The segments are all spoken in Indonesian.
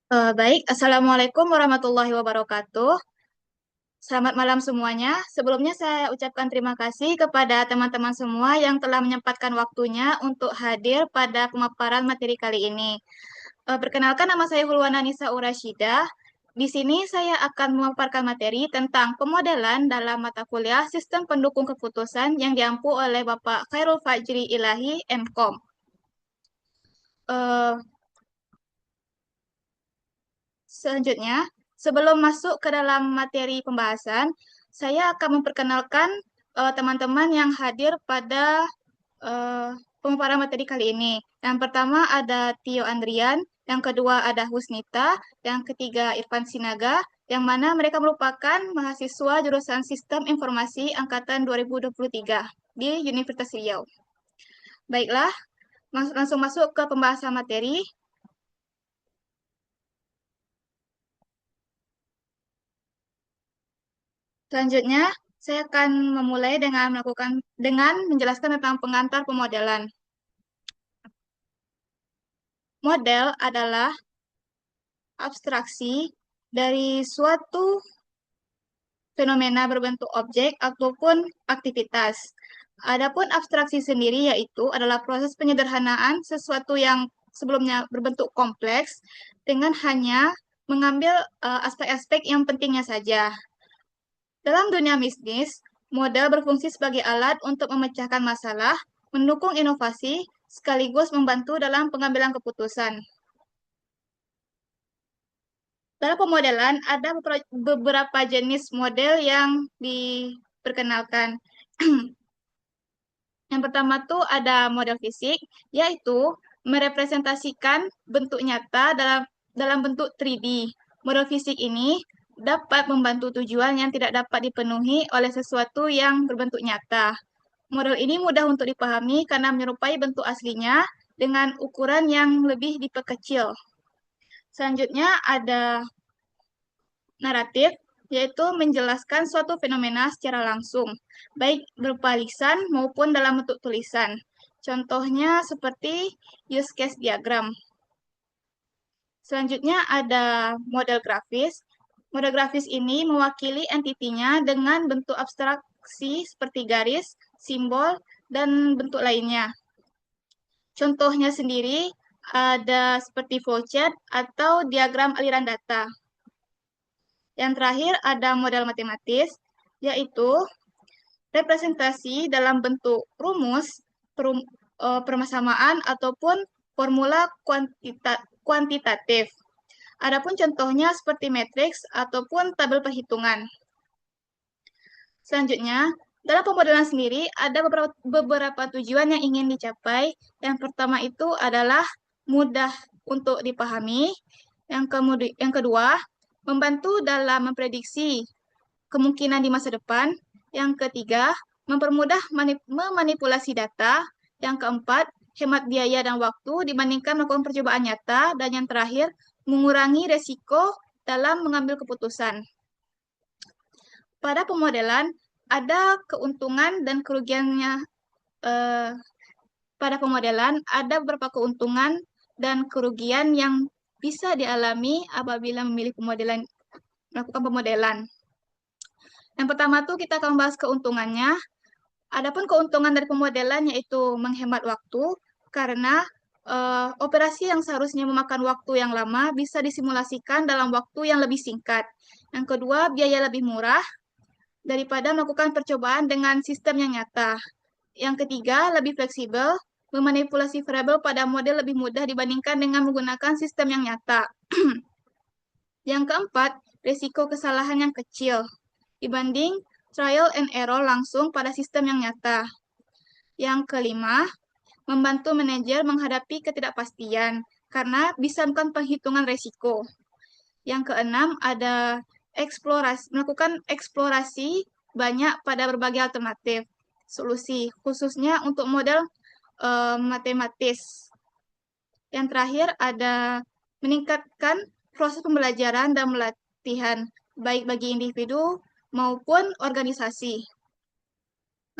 Baik, Assalamualaikum warahmatullahi wabarakatuh. Selamat malam semuanya. Sebelumnya saya ucapkan terima kasih kepada teman-teman semua yang telah menyempatkan waktunya untuk hadir pada pemaparan materi kali ini. Perkenalkan, nama saya Hulwana Nisa Urashidah. Di sini saya akan memaparkan materi tentang pemodelan dalam mata kuliah Sistem Pendukung Keputusan yang diampu oleh Bapak Khairul Fajri Ilahi, MKOM. Eh, Selanjutnya, sebelum masuk ke dalam materi pembahasan, saya akan memperkenalkan teman-teman yang hadir pada pemaparan materi kali ini. Yang pertama ada Tio Andrian, yang kedua ada Husnita, yang ketiga Irfan Sinaga, yang mana mereka merupakan mahasiswa jurusan Sistem Informasi Angkatan 2023 di Universitas Riau. Baiklah, langsung masuk ke pembahasan materi. Selanjutnya, saya akan memulai dengan menjelaskan tentang pengantar pemodelan. Model adalah abstraksi dari suatu fenomena berbentuk objek ataupun aktivitas. Adapun abstraksi sendiri yaitu adalah proses penyederhanaan sesuatu yang sebelumnya berbentuk kompleks dengan hanya mengambil aspek-aspek yang pentingnya saja. Dalam dunia bisnis, model berfungsi sebagai alat untuk memecahkan masalah, mendukung inovasi, sekaligus membantu dalam pengambilan keputusan. Dalam pemodelan, ada beberapa jenis model yang diperkenalkan. Yang pertama tuh ada model fisik, yaitu merepresentasikan bentuk nyata dalam bentuk 3D. Model fisik ini dapat membantu tujuan yang tidak dapat dipenuhi oleh sesuatu yang berbentuk nyata. Model ini mudah untuk dipahami karena menyerupai bentuk aslinya dengan ukuran yang lebih diperkecil. Selanjutnya ada naratif, yaitu menjelaskan suatu fenomena secara langsung, baik berupa lisan maupun dalam bentuk tulisan. Contohnya seperti use case diagram. Selanjutnya ada model grafis. Model grafis ini mewakili entitinya dengan bentuk abstraksi seperti garis, simbol, dan bentuk lainnya. Contohnya sendiri ada seperti flowchart atau diagram aliran data. Yang terakhir ada model matematis, yaitu representasi dalam bentuk rumus, persamaan, ataupun formula kuantitatif. Adapun contohnya seperti matriks ataupun tabel perhitungan. Selanjutnya, dalam pemodelan sendiri ada beberapa tujuan yang ingin dicapai. Yang pertama itu adalah mudah untuk dipahami. Yang kedua, membantu dalam memprediksi kemungkinan di masa depan. Yang ketiga, mempermudah memanipulasi data. Yang keempat, hemat biaya dan waktu dibandingkan melakukan percobaan nyata. Dan yang terakhir, mengurangi resiko dalam mengambil keputusan. Pada pemodelan, ada keuntungan dan kerugiannya. Eh, Pada pemodelan, ada beberapa keuntungan dan kerugian yang bisa dialami apabila melakukan pemodelan. Yang pertama tuh kita akan membahas keuntungannya. Adapun keuntungan dari pemodelan yaitu menghemat waktu karena operasi yang seharusnya memakan waktu yang lama bisa disimulasikan dalam waktu yang lebih singkat. Yang kedua, biaya lebih murah daripada melakukan percobaan dengan sistem yang nyata. Yang ketiga, lebih fleksibel, memanipulasi variabel pada model lebih mudah dibandingkan dengan menggunakan sistem yang nyata. Yang keempat, risiko kesalahan yang kecil dibanding trial and error langsung pada sistem yang nyata. Yang kelima, membantu manajer menghadapi ketidakpastian karena bisa melakukan penghitungan risiko. Yang keenam, ada melakukan eksplorasi banyak pada berbagai alternatif solusi, khususnya untuk model matematis. Yang terakhir, ada meningkatkan proses pembelajaran dan pelatihan, baik bagi individu maupun organisasi.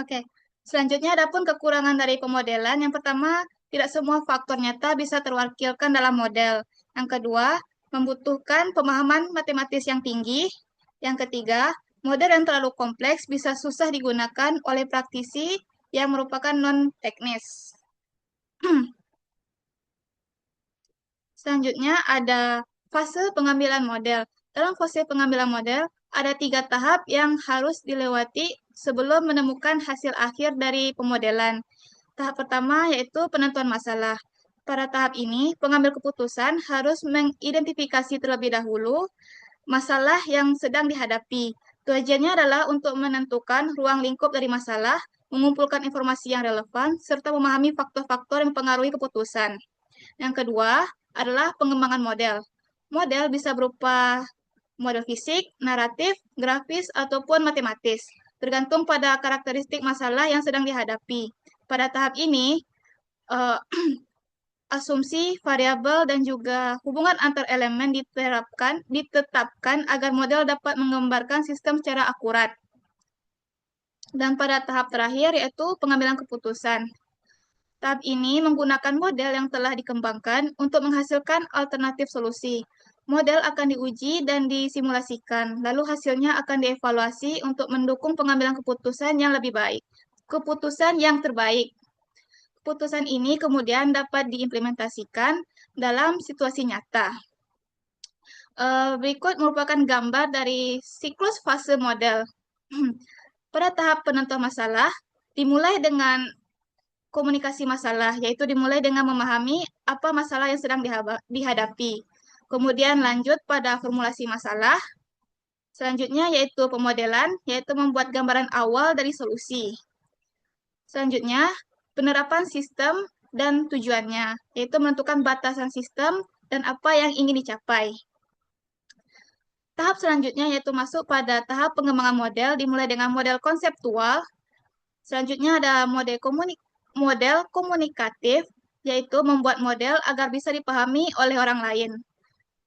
Oke, selanjutnya ada pun kekurangan dari pemodelan. Yang pertama, tidak semua faktor nyata bisa terwakilkan dalam model. Yang kedua, membutuhkan pemahaman matematis yang tinggi. Yang ketiga, model yang terlalu kompleks bisa susah digunakan oleh praktisi yang merupakan non-teknis. Selanjutnya ada fase pengambilan model. Dalam fase pengambilan model, ada 3 tahap yang harus dilewati sebelum menemukan hasil akhir dari pemodelan. Tahap pertama yaitu penentuan masalah. Pada tahap ini, pengambil keputusan harus mengidentifikasi terlebih dahulu masalah yang sedang dihadapi. Tujuannya adalah untuk menentukan ruang lingkup dari masalah, mengumpulkan informasi yang relevan, serta memahami faktor-faktor yang mempengaruhi keputusan. Yang kedua adalah pengembangan model. Model bisa berupa model fisik, naratif, grafis, ataupun matematis, tergantung pada karakteristik masalah yang sedang dihadapi. Pada tahap ini, eh, asumsi, variabel, dan juga hubungan antar elemen ditetapkan agar model dapat menggambarkan sistem secara akurat. Dan pada tahap terakhir yaitu pengambilan keputusan. Tahap ini menggunakan model yang telah dikembangkan untuk menghasilkan alternatif solusi. Model akan diuji dan disimulasikan, lalu hasilnya akan dievaluasi untuk mendukung pengambilan keputusan yang lebih baik. Keputusan yang terbaik. Keputusan ini kemudian dapat diimplementasikan dalam situasi nyata. Berikut merupakan gambar dari siklus fase model. Pada tahap penentuan masalah, dimulai dengan komunikasi masalah, yaitu dimulai dengan memahami apa masalah yang sedang dihadapi. Kemudian lanjut pada formulasi masalah. Selanjutnya yaitu pemodelan, yaitu membuat gambaran awal dari solusi. Selanjutnya, penerapan sistem dan tujuannya, yaitu menentukan batasan sistem dan apa yang ingin dicapai. Tahap selanjutnya yaitu masuk pada tahap pengembangan model, dimulai dengan model konseptual. Selanjutnya ada model komunikatif, yaitu membuat model agar bisa dipahami oleh orang lain.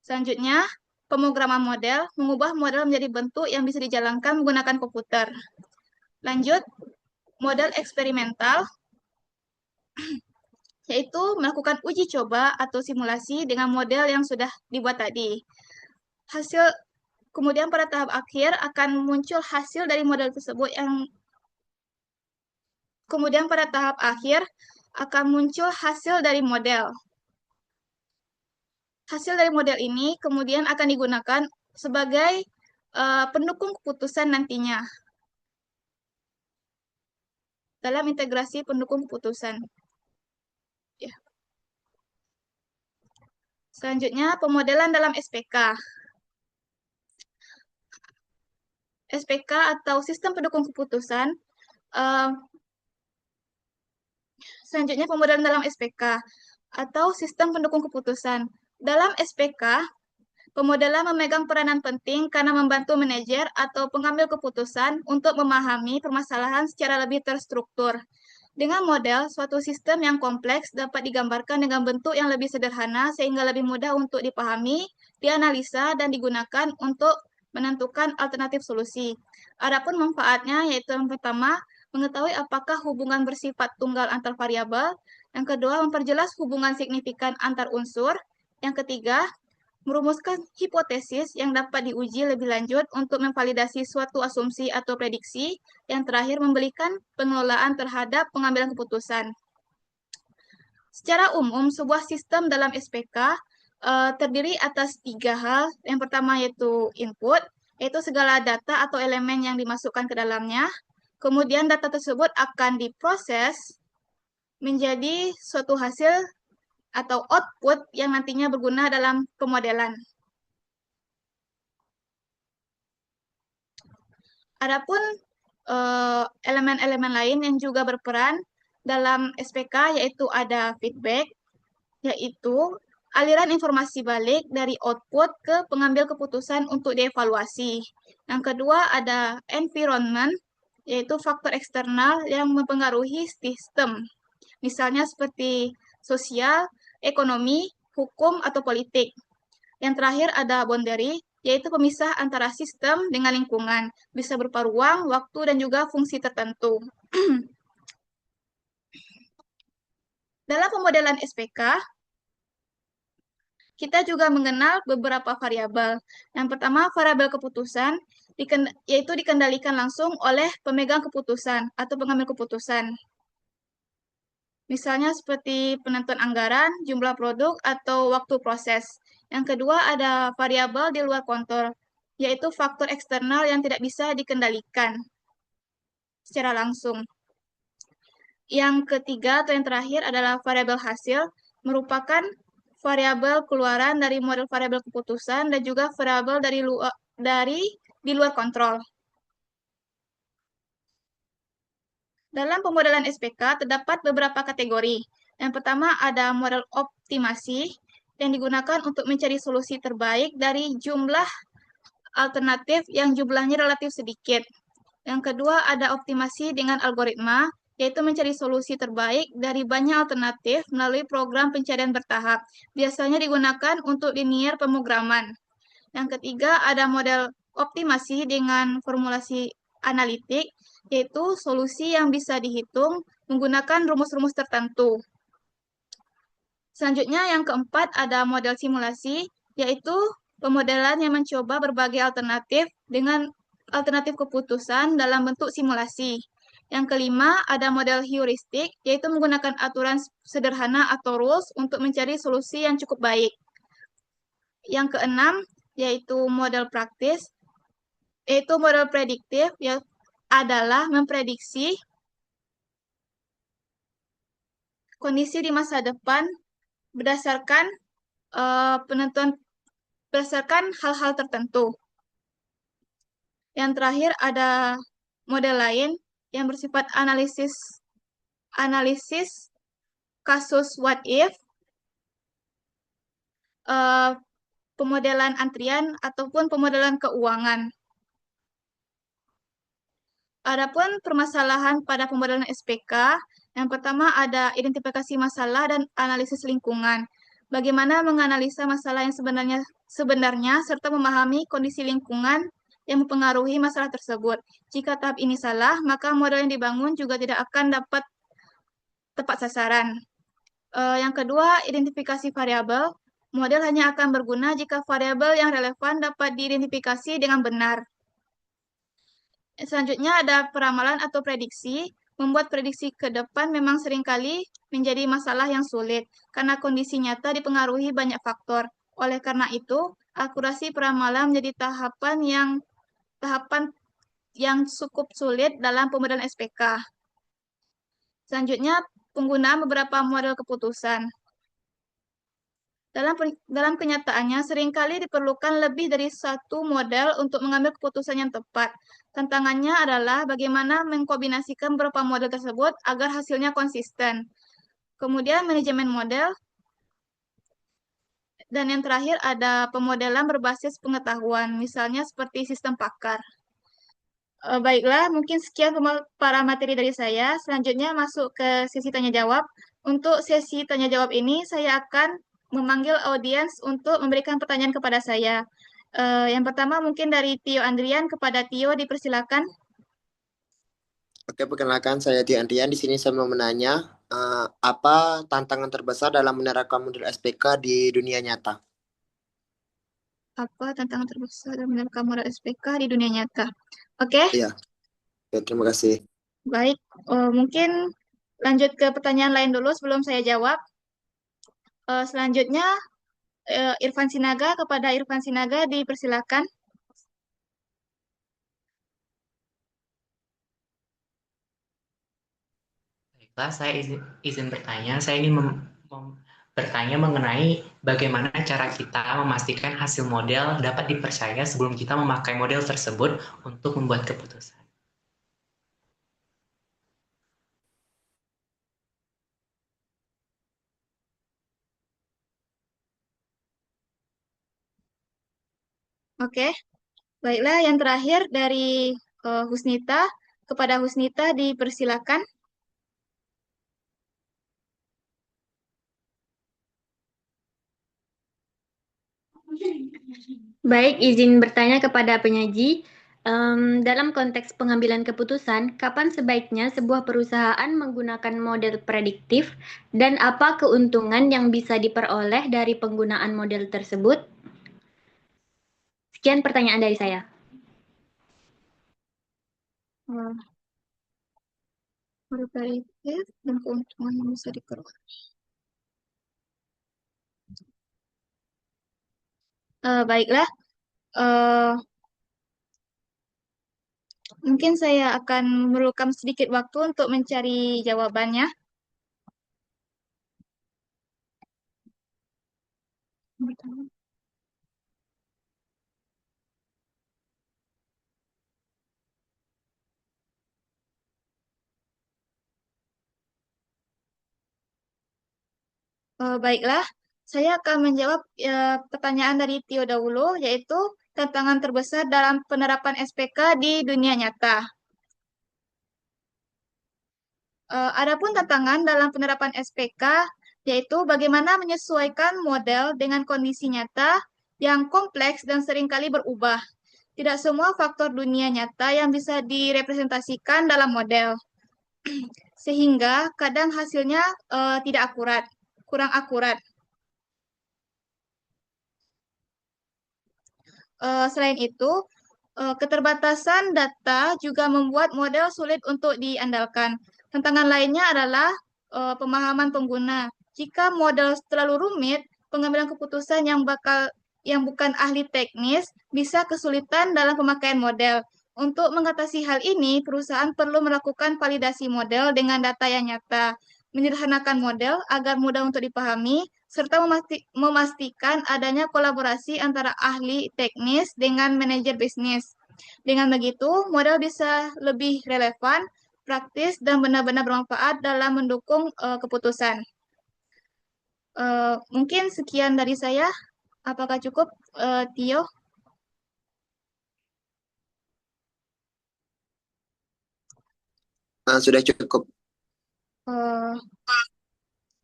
Selanjutnya, pemrograman model, mengubah model menjadi bentuk yang bisa dijalankan menggunakan komputer. Lanjut, model eksperimental, yaitu melakukan uji coba atau simulasi dengan model yang sudah dibuat tadi. Kemudian pada tahap akhir akan muncul hasil dari model tersebut kemudian pada tahap akhir akan muncul hasil dari model. Hasil dari model ini kemudian akan digunakan sebagai pendukung keputusan nantinya dalam integrasi pendukung keputusan. Ya. Selanjutnya, pemodelan dalam SPK. SPK atau sistem pendukung keputusan. Selanjutnya, pemodelan dalam SPK atau sistem pendukung keputusan. Dalam SPK, pemodelan memegang peranan penting karena membantu manajer atau pengambil keputusan untuk memahami permasalahan secara lebih terstruktur. Dengan model, suatu sistem yang kompleks dapat digambarkan dengan bentuk yang lebih sederhana sehingga lebih mudah untuk dipahami, dianalisa, dan digunakan untuk menentukan alternatif solusi. Adapun manfaatnya yaitu yang pertama, mengetahui apakah hubungan bersifat tunggal antar variabel. Yang kedua, memperjelas hubungan signifikan antar unsur. Yang ketiga, merumuskan hipotesis yang dapat diuji lebih lanjut untuk memvalidasi suatu asumsi atau prediksi. Yang terakhir, memberikan pengelolaan terhadap pengambilan keputusan. Secara umum, sebuah sistem dalam SPK terdiri atas 3 hal. Yang pertama yaitu input, yaitu segala data atau elemen yang dimasukkan ke dalamnya. Kemudian data tersebut akan diproses menjadi suatu hasil atau output yang nantinya berguna dalam pemodelan. Adapun elemen-elemen lain yang juga berperan dalam SPK yaitu ada feedback, yaitu aliran informasi balik dari output ke pengambil keputusan untuk dievaluasi. Yang kedua ada environment, yaitu faktor eksternal yang mempengaruhi sistem. Misalnya seperti sosial, ekonomi, hukum, atau politik. Yang terakhir ada boundary, yaitu pemisah antara sistem dengan lingkungan, bisa berupa ruang, waktu, dan juga fungsi tertentu. Dalam pemodelan SPK, kita juga mengenal beberapa variabel. Yang pertama, variabel keputusan, yaitu dikendalikan langsung oleh pemegang keputusan atau pengambil keputusan. Misalnya seperti penentuan anggaran, jumlah produk, atau waktu proses. Yang kedua ada variabel di luar kontrol, yaitu faktor eksternal yang tidak bisa dikendalikan secara langsung. Yang ketiga atau yang terakhir adalah variabel hasil, merupakan variabel keluaran dari model variabel keputusan dan juga variabel dari di luar kontrol. Dalam pemodelan SPK terdapat beberapa kategori. Yang pertama ada model optimasi yang digunakan untuk mencari solusi terbaik dari jumlah alternatif yang jumlahnya relatif sedikit. Yang kedua ada optimasi dengan algoritma, yaitu mencari solusi terbaik dari banyak alternatif melalui program pencarian bertahap. Biasanya digunakan untuk linear pemrograman. Yang ketiga ada model optimasi dengan formulasi analitik, yaitu solusi yang bisa dihitung menggunakan rumus-rumus tertentu. Selanjutnya yang keempat ada model simulasi, yaitu pemodelan yang mencoba berbagai alternatif dengan alternatif keputusan dalam bentuk simulasi. Yang kelima ada model heuristik, yaitu menggunakan aturan sederhana atau rules untuk mencari solusi yang cukup baik. Yang keenam yaitu model praktis, yaitu model prediktif yang adalah memprediksi kondisi di masa depan berdasarkan penentuan berdasarkan hal-hal tertentu. Yang terakhir ada model lain yang bersifat analisis kasus what if, pemodelan antrian ataupun pemodelan keuangan. Adapun permasalahan pada pemodelan SPK, yang pertama ada identifikasi masalah dan analisis lingkungan. Bagaimana menganalisa masalah yang sebenarnya serta memahami kondisi lingkungan yang mempengaruhi masalah tersebut. Jika tahap ini salah, maka model yang dibangun juga tidak akan dapat tepat sasaran. Yang kedua, identifikasi variabel. Model hanya akan berguna jika variabel yang relevan dapat diidentifikasi dengan benar. Selanjutnya ada peramalan atau prediksi. Membuat prediksi ke depan memang seringkali menjadi masalah yang sulit karena kondisi nyata dipengaruhi banyak faktor. Oleh karena itu, akurasi peramalan menjadi tahapan yang cukup sulit dalam pemodelan SPK. Selanjutnya, penggunaan beberapa model keputusan. Dalam kenyataannya, seringkali diperlukan lebih dari satu model untuk mengambil keputusan yang tepat. Tantangannya adalah bagaimana mengkombinasikan beberapa model tersebut agar hasilnya konsisten. Kemudian manajemen model, dan yang terakhir ada pemodelan berbasis pengetahuan, misalnya seperti sistem pakar. Baiklah, mungkin sekian para materi dari saya. Selanjutnya masuk ke sesi tanya-jawab. Untuk sesi tanya-jawab ini, saya akan memanggil audiens untuk memberikan pertanyaan kepada saya. Yang pertama mungkin dari Tio Andrian, kepada Tio dipersilakan. Oke, perkenalkan saya Di Andrian. Di sini saya mau menanya, apa tantangan terbesar dalam menerapkan model SPK di dunia nyata? Apa tantangan terbesar dalam menerapkan model SPK di dunia nyata? Oke, Iya, ya, terima kasih. baik. Mungkin lanjut ke pertanyaan lain dulu sebelum saya jawab. Selanjutnya, Irfan Sinaga, kepada Irfan Sinaga dipersilakan. Baiklah, saya izin bertanya. Saya ingin bertanya mengenai bagaimana cara kita memastikan hasil model dapat dipercaya sebelum kita memakai model tersebut untuk membuat keputusan. Oke, baiklah. Yang terakhir dari Husnita, kepada Husnita dipersilakan. Baik, izin bertanya kepada penyaji. Dalam konteks pengambilan keputusan, kapan sebaiknya sebuah perusahaan menggunakan model prediktif dan apa keuntungan yang bisa diperoleh dari penggunaan model tersebut? Sekian pertanyaan dari saya. Model prediktif dan keuntungan yang bisa diperoleh. Baiklah, mungkin saya akan memerlukan sedikit waktu untuk mencari jawabannya. Baiklah, saya akan menjawab pertanyaan dari Tio dahulu, yaitu tantangan terbesar dalam penerapan SPK di dunia nyata. Adapun tantangan dalam penerapan SPK, yaitu bagaimana menyesuaikan model dengan kondisi nyata yang kompleks dan seringkali berubah. Tidak semua faktor dunia nyata yang bisa direpresentasikan dalam model, sehingga kadang hasilnya tidak akurat, kurang akurat. Selain itu, keterbatasan data juga membuat model sulit untuk diandalkan. Tantangan lainnya adalah pemahaman pengguna. Jika model terlalu rumit, pengambilan keputusan yang bukan ahli teknis bisa kesulitan dalam pemakaian model. Untuk mengatasi hal ini, perusahaan perlu melakukan validasi model dengan data yang nyata, menyederhanakan model agar mudah untuk dipahami, serta memastikan adanya kolaborasi antara ahli teknis dengan manajer bisnis. Dengan begitu, model bisa lebih relevan, praktis, dan benar-benar bermanfaat dalam mendukung keputusan. Mungkin sekian dari saya. Apakah cukup, Tio? Sudah cukup.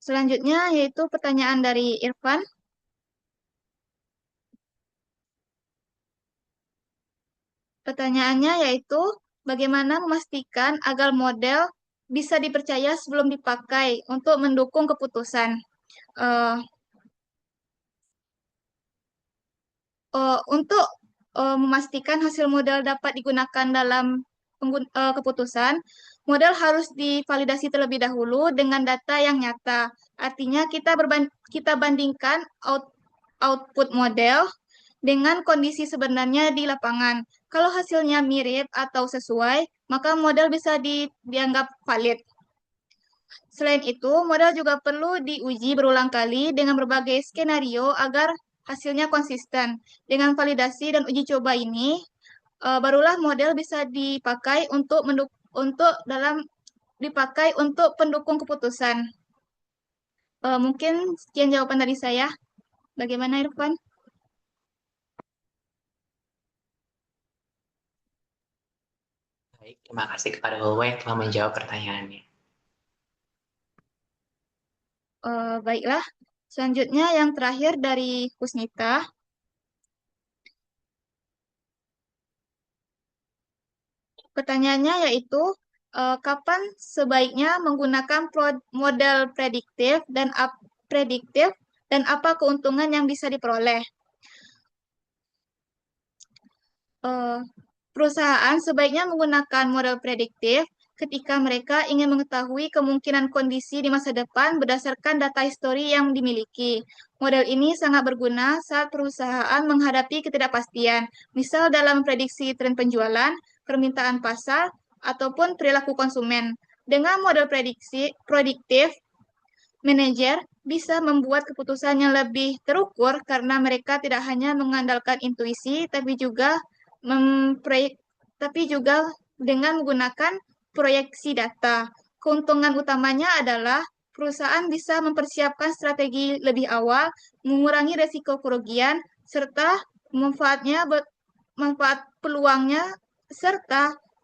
Selanjutnya yaitu pertanyaan dari Irfan. Pertanyaannya yaitu, bagaimana memastikan agar model bisa dipercaya sebelum dipakai untuk mendukung keputusan? Untuk memastikan hasil model dapat digunakan dalam keputusan, model harus divalidasi terlebih dahulu dengan data yang nyata. Artinya kita bandingkan output model dengan kondisi sebenarnya di lapangan. Kalau hasilnya mirip atau sesuai, maka model bisa dianggap valid. Selain itu, model juga perlu diuji berulang kali dengan berbagai skenario agar hasilnya konsisten. Dengan validasi dan uji coba ini, barulah model bisa dipakai dipakai untuk pendukung keputusan. Mungkin sekian jawaban dari saya. Bagaimana, Irfan? Baik, terima kasih kepada Hulwa yang telah menjawab pertanyaannya. Baiklah, selanjutnya yang terakhir dari Kusnita. Pertanyaannya yaitu, kapan sebaiknya menggunakan model prediktif dan apa keuntungan yang bisa diperoleh? Perusahaan sebaiknya menggunakan model prediktif ketika mereka ingin mengetahui kemungkinan kondisi di masa depan berdasarkan data histori yang dimiliki. Model ini sangat berguna saat perusahaan menghadapi ketidakpastian, misal dalam prediksi tren penjualan, permintaan pasar, ataupun perilaku konsumen. Dengan model prediktif, manajer bisa membuat keputusan yang lebih terukur karena mereka tidak hanya mengandalkan intuisi, tapi juga dengan menggunakan proyeksi data. Keuntungan utamanya adalah perusahaan bisa mempersiapkan strategi lebih awal, mengurangi resiko kerugian, serta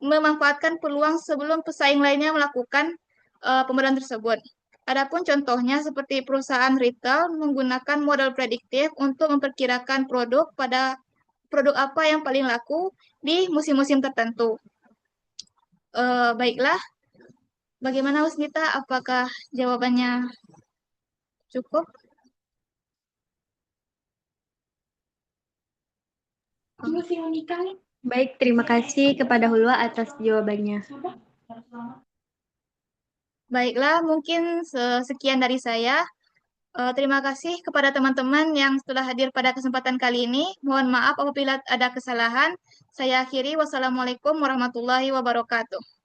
memanfaatkan peluang sebelum pesaing lainnya melakukan pembedahan tersebut. Adapun contohnya seperti perusahaan retail menggunakan model prediktif untuk memperkirakan produk pada produk apa yang paling laku di musim-musim tertentu. Baiklah, bagaimana Usnita? Apakah jawabannya cukup? Baik, terima kasih kepada Hulwa atas jawabannya. Baiklah, mungkin sekian dari saya. Terima kasih kepada teman-teman yang telah hadir pada kesempatan kali ini. Mohon maaf apabila ada kesalahan. Saya akhiri. Wassalamualaikum warahmatullahi wabarakatuh.